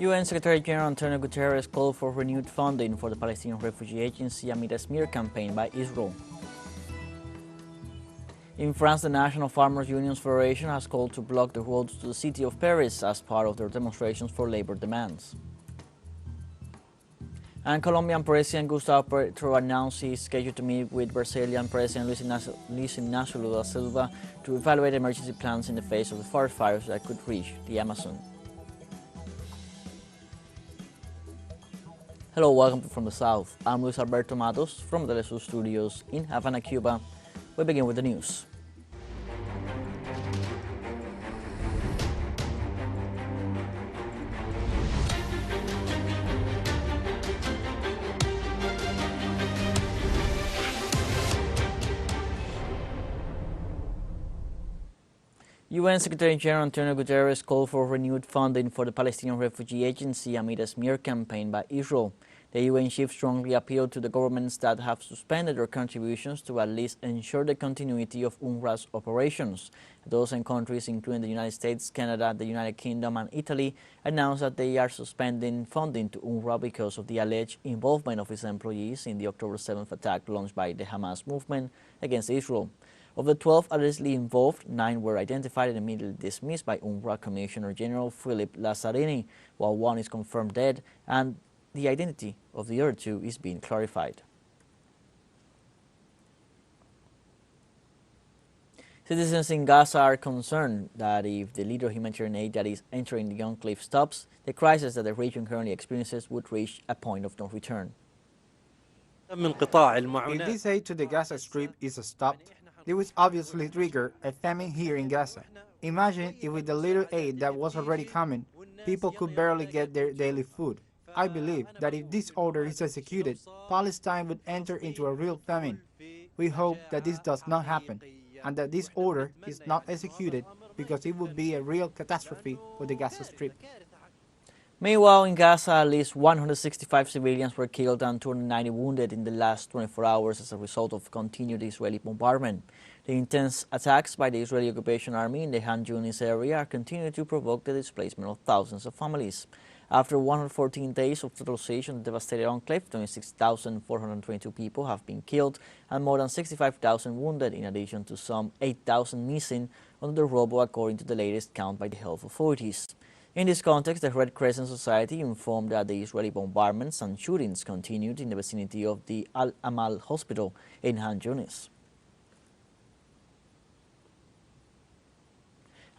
UN Secretary General Antonio Guterres called for renewed funding for the Palestinian Refugee Agency amid a smear campaign by Israel. In France, the National Farmers Unions Federation has called to block the roads to the city of Paris as part of their demonstrations for labor demands. And Colombian President Gustavo Petro announced he is scheduled to meet with Brazilian President Luis Inácio Lula da Silva to evaluate emergency plans in the face of the forest fires that could reach the Amazon. Hello, welcome from the South. I'm Luis Alberto Matos from the TeleSUR studios in Havana, Cuba. We begin with the news. UN Secretary General Antonio Guterres called for renewed funding for the Palestinian Refugee Agency amid a smear campaign by Israel. The UN chief strongly appealed to the governments that have suspended their contributions to at least ensure the continuity of UNRWA's operations. Those in countries including the United States, Canada, the United Kingdom and Italy announced that they are suspending funding to UNRWA because of the alleged involvement of its employees in the October 7th attack launched by the Hamas movement against Israel. Of the 12 allegedly involved, 9 were identified and immediately dismissed by UNRWA Commissioner General Philip Lazzarini, while 1 is confirmed dead and the identity of the other 2 is being clarified. Citizens in Gaza are concerned that if the little humanitarian aid that is entering the enclave stops, the crisis that the region currently experiences would reach a point of no return. If this aid to the Gaza Strip is stopped, it will obviously trigger a famine here in Gaza. Imagine if with the little aid that was already coming, people could barely get their daily food. I believe that if this order is executed, Palestine would enter into a real famine. We hope that this does not happen, and that this order is not executed because it would be a real catastrophe for the Gaza Strip. Meanwhile, in Gaza, at least 165 civilians were killed and 290 wounded in the last 24 hours as a result of continued Israeli bombardment. The intense attacks by the Israeli occupation army in the Han Yunis area are continuing to provoke the displacement of thousands of families. After 114 days of total siege on the devastated enclave, 26,422 people have been killed and more than 65,000 wounded, in addition to some 8,000 missing under the rubble, according to the latest count by the health authorities. In this context, the Red Crescent Society informed that the Israeli bombardments and shootings continued in the vicinity of the Al-Amal hospital in Han Yunis.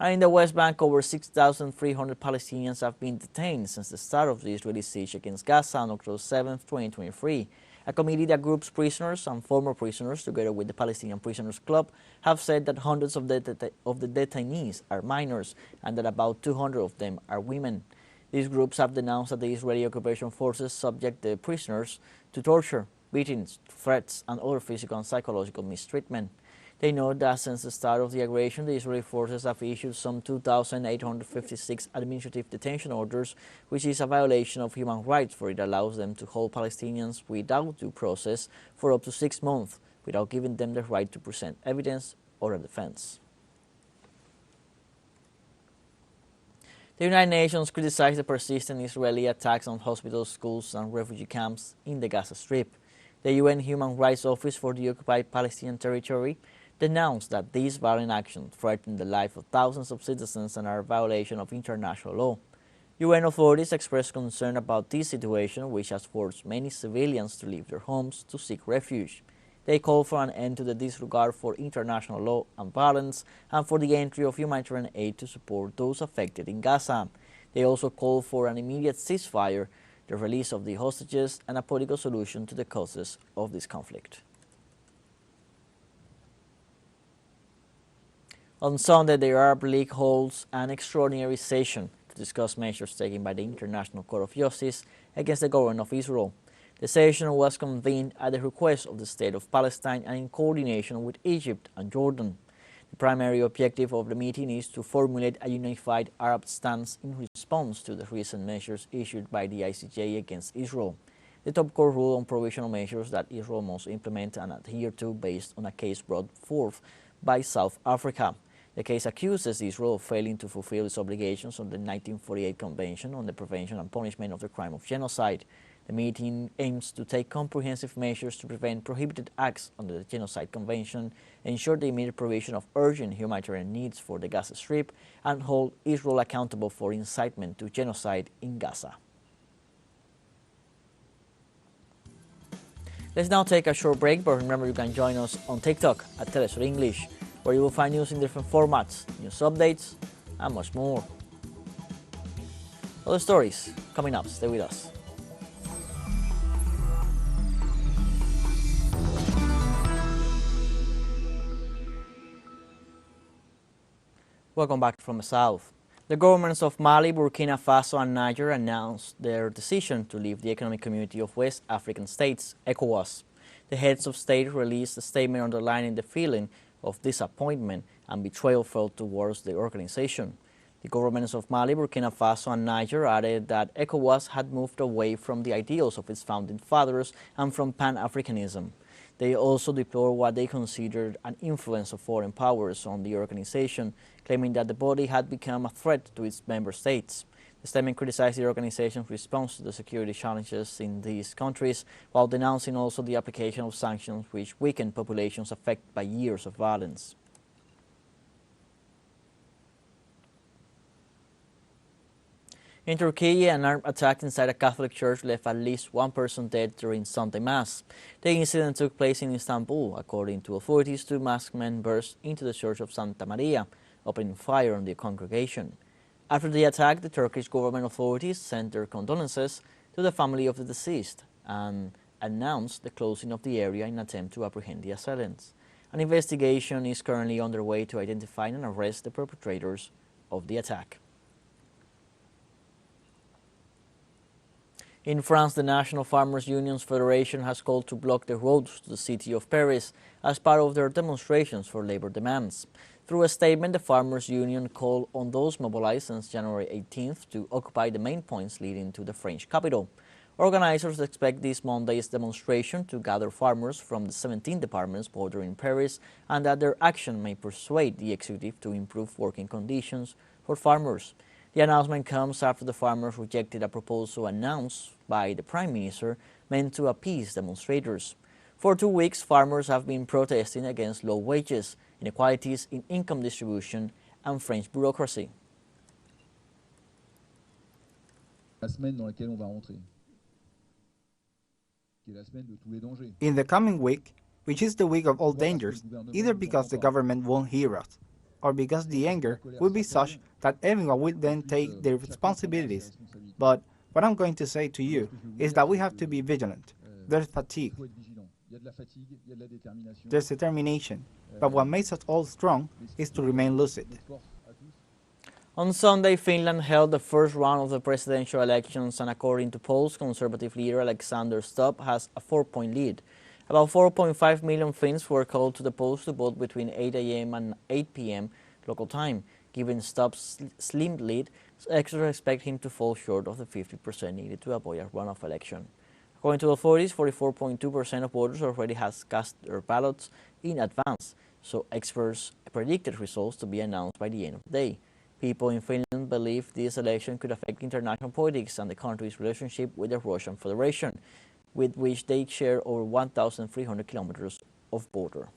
And in the West Bank, over 6,300 Palestinians have been detained since the start of the Israeli siege against Gaza on October 7, 2023. A committee that groups prisoners and former prisoners, together with the Palestinian Prisoners Club, have said that hundreds of the detainees are minors and that about 200 of them are women. These groups have denounced that the Israeli occupation forces subject the prisoners to torture, beatings, threats, and other physical and psychological mistreatment. They note that since the start of the aggression, the Israeli forces have issued some 2,856 administrative detention orders, which is a violation of human rights, for it allows them to hold Palestinians without due process for up to 6 months, without giving them the right to present evidence or a defense. The United Nations criticized the persistent Israeli attacks on hospitals, schools, and refugee camps in the Gaza Strip. The UN Human Rights Office for the occupied Palestinian territory denounced that these violent actions threaten the life of thousands of citizens and are a violation of international law. UN authorities expressed concern about this situation, which has forced many civilians to leave their homes to seek refuge. They called for an end to the disregard for international law and violence and for the entry of humanitarian aid to support those affected in Gaza. They also called for an immediate ceasefire, the release of the hostages, and a political solution to the causes of this conflict. On Sunday, the Arab League holds an extraordinary session to discuss measures taken by the International Court of Justice against the government of Israel. The session was convened at the request of the State of Palestine and in coordination with Egypt and Jordan. The primary objective of the meeting is to formulate a unified Arab stance in response to the recent measures issued by the ICJ against Israel. The top court ruled on provisional measures that Israel must implement and adhere to based on a case brought forth by South Africa. The case accuses Israel of failing to fulfill its obligations under the 1948 Convention on the Prevention and Punishment of the Crime of Genocide. The meeting aims to take comprehensive measures to prevent prohibited acts under the Genocide Convention, ensure the immediate provision of urgent humanitarian needs for the Gaza Strip, and hold Israel accountable for incitement to genocide in Gaza. Let's now take a short break, but remember you can join us on TikTok at TeleSUR English, where you will find news in different formats, news updates, and much more. Other stories coming up. Stay with us. Welcome back from the south. The governments of Mali, Burkina Faso, and Niger announced their decision to leave the Economic Community of West African States, ECOWAS. The heads of state released a statement underlining the feeling of disappointment and betrayal felt towards the organization. The governments of Mali, Burkina Faso, and Niger added that ECOWAS had moved away from the ideals of its founding fathers and from Pan-Africanism. They also deplored what they considered an influence of foreign powers on the organization, claiming that the body had become a threat to its member states. The statement criticized the organization's response to the security challenges in these countries, while denouncing also the application of sanctions which weaken populations affected by years of violence. In Turkey, an armed attack inside a Catholic church left at least one person dead during Sunday Mass. The incident took place in Istanbul. According to authorities, two masked men burst into the church of Santa Maria, opening fire on the congregation. After the attack, the Turkish government authorities sent their condolences to the family of the deceased and announced the closing of the area in an attempt to apprehend the assailants. An investigation is currently underway to identify and arrest the perpetrators of the attack. In France, the National Farmers Unions Federation has called to block the roads to the city of Paris as part of their demonstrations for labor demands. Through a statement, the Farmers Union called on those mobilized since January 18th to occupy the main points leading to the French capital. Organizers expect this Monday's demonstration to gather farmers from the 17 departments bordering Paris, and that their action may persuade the executive to improve working conditions for farmers. The announcement comes after the farmers rejected a proposal announced by the Prime Minister meant to appease demonstrators. For 2 weeks, farmers have been protesting against low wages, inequalities in income distribution, and French bureaucracy. In the coming week, which is the week of all dangers, either because the government won't hear us, or because the anger will be such that everyone will then take their responsibilities. But what I'm going to say to you is that we have to be vigilant. There's fatigue. There's determination. But what makes us all strong is to remain lucid. On Sunday, Finland held the first round of the presidential elections, and according to polls, Conservative leader Alexander Stubb has a 4-point lead. About 4.5 million Finns were called to the polls to vote between 8 a.m. and 8 p.m. local time. Given Stubb's slim lead, experts expect him to fall short of the 50% needed to avoid a runoff election. According to authorities, 44.2% of voters already has cast their ballots in advance, so experts predicted results to be announced by the end of the day. People in Finland believe this election could affect international politics and the country's relationship with the Russian Federation, with which they share over 1,300 kilometers of border.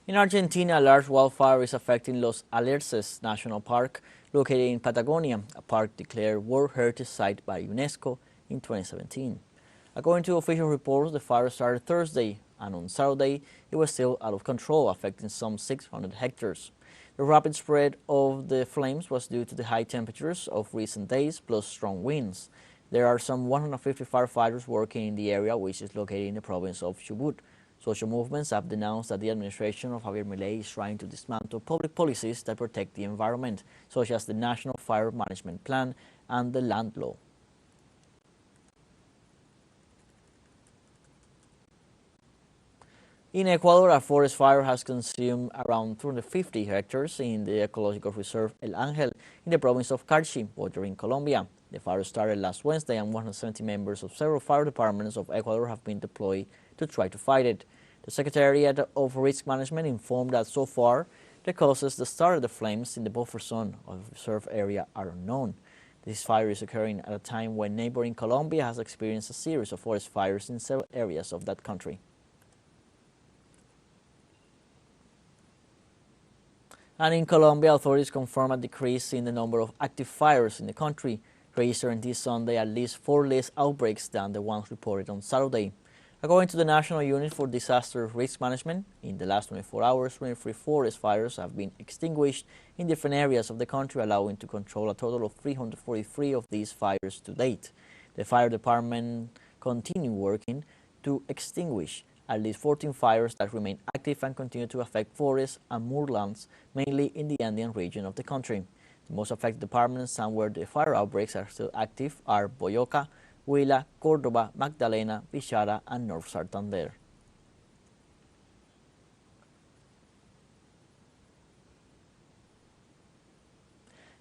In Argentina, a large wildfire is affecting Los Alerces National Park, located in Patagonia, a park declared World Heritage Site by UNESCO in 2017. According to official reports, the fire started Thursday, and on Saturday it was still out of control, affecting some 600 hectares. The rapid spread of the flames was due to the high temperatures of recent days plus strong winds. There are some 150 firefighters working in the area, which is located in the province of Chubut. Social movements have denounced that the administration of Javier Milei is trying to dismantle public policies that protect the environment, such as the National Fire Management Plan and the Land Law. In Ecuador, a forest fire has consumed around 250 hectares in the ecological reserve El Ángel in the province of Carchi, bordering Colombia. The fire started last Wednesday, and 170 members of several fire departments of Ecuador have been deployed to try to fight it. The Secretariat of Risk Management informed that so far, the causes that started the flames in the buffer zone of the reserve area are unknown. This fire is occurring at a time when neighboring Colombia has experienced a series of forest fires in several areas of that country. And in Colombia, authorities confirm a decrease in the number of active fires in the country, registering this Sunday at least 4 less outbreaks than the ones reported on Saturday. According to the National Unit for Disaster Risk Management, in the last 24 hours, 23 forest fires have been extinguished in different areas of the country, allowing to control a total of 343 of these fires to date. The fire department continue working to extinguish at least 14 fires that remain active and continue to affect forests and moorlands, mainly in the Andean region of the country. The most affected departments and where the fire outbreaks are still active are Boyacá, Huila, Córdoba, Magdalena, Vichara, and North Santander.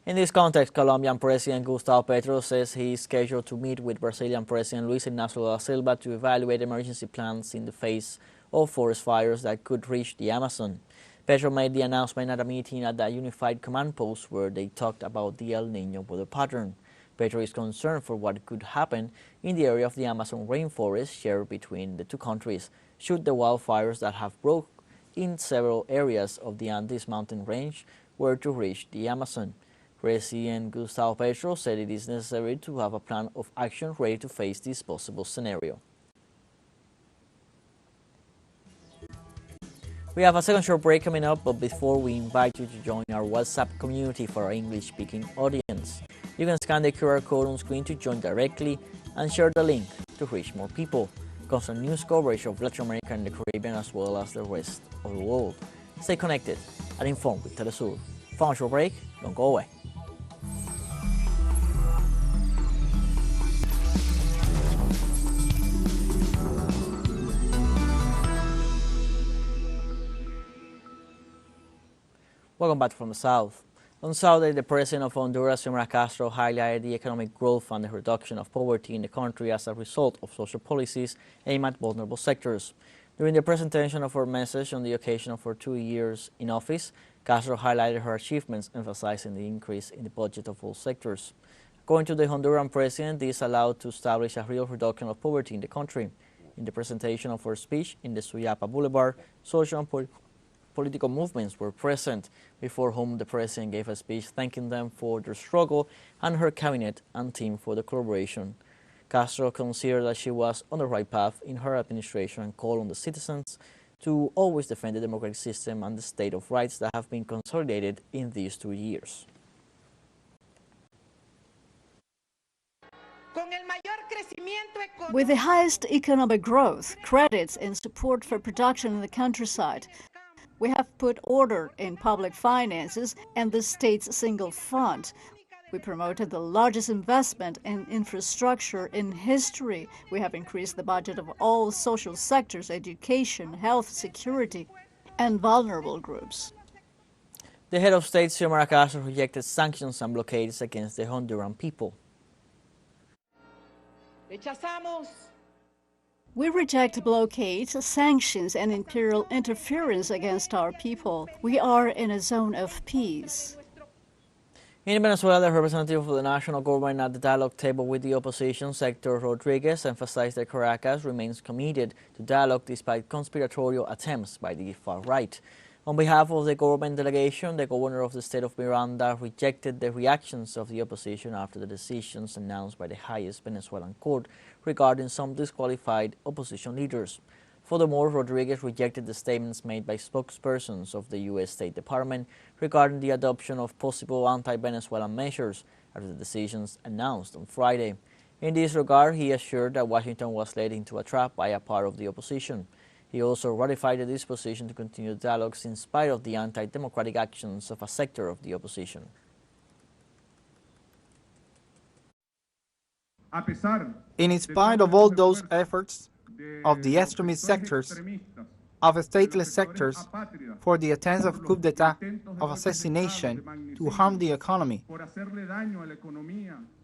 In this context, Colombian President Gustavo Petro says he is scheduled to meet with Brazilian President Luis Inácio Lula da Silva to evaluate emergency plans in the face of forest fires that could reach the Amazon. Petro made the announcement at a meeting at the Unified Command Post where they talked about the El Niño weather pattern. Petro is concerned for what could happen in the area of the Amazon rainforest shared between the two countries should the wildfires that have broke in several areas of the Andes mountain range were to reach the Amazon. President Gustavo Petro said it is necessary to have a plan of action ready to face this possible scenario. We have a second short break coming up, but before we invite you to join our WhatsApp community for our English-speaking audience. You can scan the QR code on screen to join directly and share the link to reach more people. Constant news coverage of Latin America and the Caribbean as well as the rest of the world. Stay connected and informed with TeleSUR. For a short break, don't go away. Welcome back from the South. On Saturday, the President of Honduras, Xiomara Castro, highlighted the economic growth and the reduction of poverty in the country as a result of social policies aimed at vulnerable sectors. During the presentation of her message on the occasion of her 2 years in office, Castro highlighted her achievements, emphasizing the increase in the budget of all sectors. According to the Honduran president, this allowed to establish a real reduction of poverty in the country. In the presentation of her speech in the Suyapa Boulevard, social and political movements were present, before whom the president gave a speech thanking them for their struggle and her cabinet and team for the collaboration. Castro considered that she was on the right path in her administration and called on the citizens to always defend the democratic system and the state of rights that have been consolidated in these 2 years. With the highest economic growth, credits and support for production in the countryside, we have put order in public finances and the state's single fund. We promoted the largest investment in infrastructure in history. We have increased the budget of all social sectors, education, health, security, and vulnerable groups. The head of state, Xiomara Castro, rejected sanctions and blockades against the Honduran people. We reject blockades, sanctions, and imperial interference against our people. We are in a zone of peace. In Venezuela, the representative of the national government at the dialogue table with the opposition, Sector Rodriguez, emphasized that Caracas remains committed to dialogue despite conspiratorial attempts by the far right. On behalf of the government delegation, the governor of the state of Miranda rejected the reactions of the opposition after the decisions announced by the highest Venezuelan court regarding some disqualified opposition leaders. Furthermore, Rodriguez rejected the statements made by spokespersons of the U.S. State Department regarding the adoption of possible anti-Venezuelan measures after the decisions announced on Friday. In this regard, he assured that Washington was led into a trap by a part of the opposition. He also ratified the disposition to continue dialogues in spite of the anti-democratic actions of a sector of the opposition. In spite of all those efforts of the extremist sectors, of stateless sectors for the attempts of coup d'etat, of assassination to harm the economy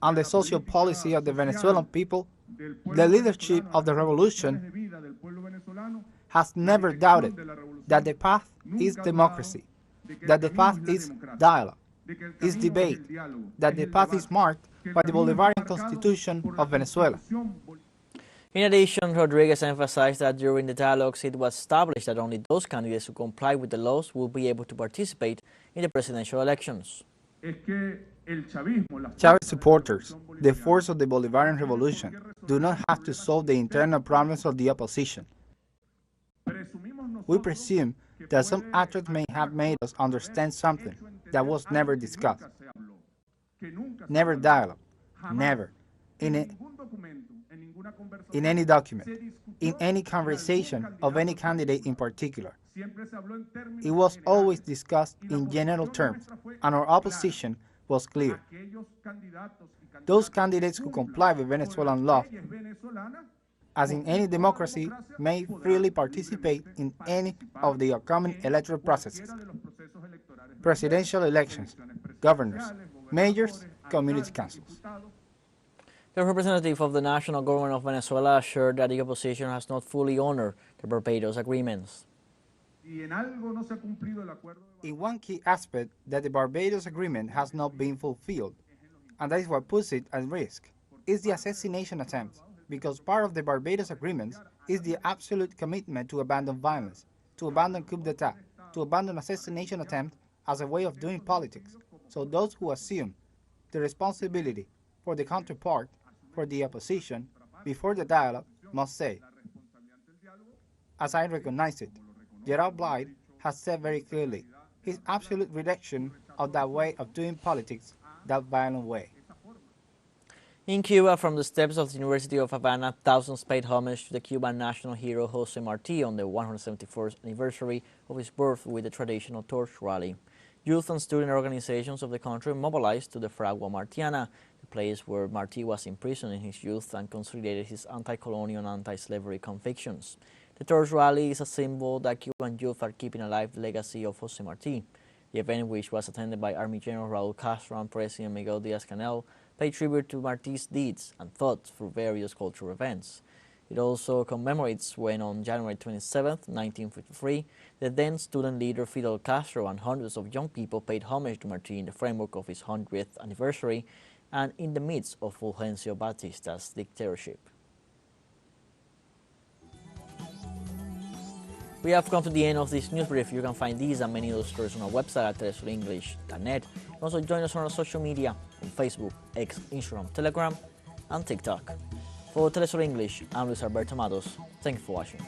and the social policy of the Venezuelan people, the leadership of the revolution has never doubted that the path is democracy, that the path is dialogue, is debate, that the path is marked by the Bolivarian Constitution of Venezuela. In addition, Rodriguez emphasized that during the dialogues it was established that only those candidates who comply with the laws will be able to participate in the presidential elections. Chavez supporters, the force of the Bolivarian Revolution, do not have to solve the internal problems of the opposition. We presume that some actors may have made us understand something that was never discussed, never dialogue, never, in any document, in any conversation of any candidate in particular. It was always discussed in general terms, and our opposition was clear. Those candidates who comply with Venezuelan law, as in any democracy, may freely participate in any of the upcoming electoral processes: presidential elections, governors, mayors, community councils. The representative of the national government of Venezuela assured that the opposition has not fully honored the Barbados agreements. In one key aspect, that the Barbados Agreement has not been fulfilled, and that is what puts it at risk, is the assassination attempt, because part of the Barbados Agreement is the absolute commitment to abandon violence, to abandon coup d'etat, to abandon assassination attempt as a way of doing politics. So those who assume the responsibility for the counterpart, for the opposition, before the dialogue, must say, as I recognize it, Gerald Blythe has said very clearly, his absolute rejection of that way of doing politics, that violent way. In Cuba, from the steps of the University of Havana, thousands paid homage to the Cuban national hero Jose Marti on the 174th anniversary of his birth with the traditional torch rally. Youth and student organizations of the country mobilized to the Fragua Martiana, the place where Marti was imprisoned in his youth and consolidated his anti-colonial and anti-slavery convictions. The torch rally is a symbol that Cuban youth are keeping alive the legacy of Jose Marti. The event, which was attended by Army General Raul Castro and President Miguel Díaz-Canel, paid tribute to Marti's deeds and thoughts through various cultural events. It also commemorates when on January 27, 1953, the then student leader Fidel Castro and hundreds of young people paid homage to Marti in the framework of his 100th anniversary and in the midst of Fulgencio Batista's dictatorship. We have come to the end of this news brief. You can find these and many other stories on our website at telesurenglish.net. Also join us on our social media on Facebook, X, Instagram, Telegram, and TikTok. For TeleSUR English, I'm Luis Alberto Matos. Thank you for watching.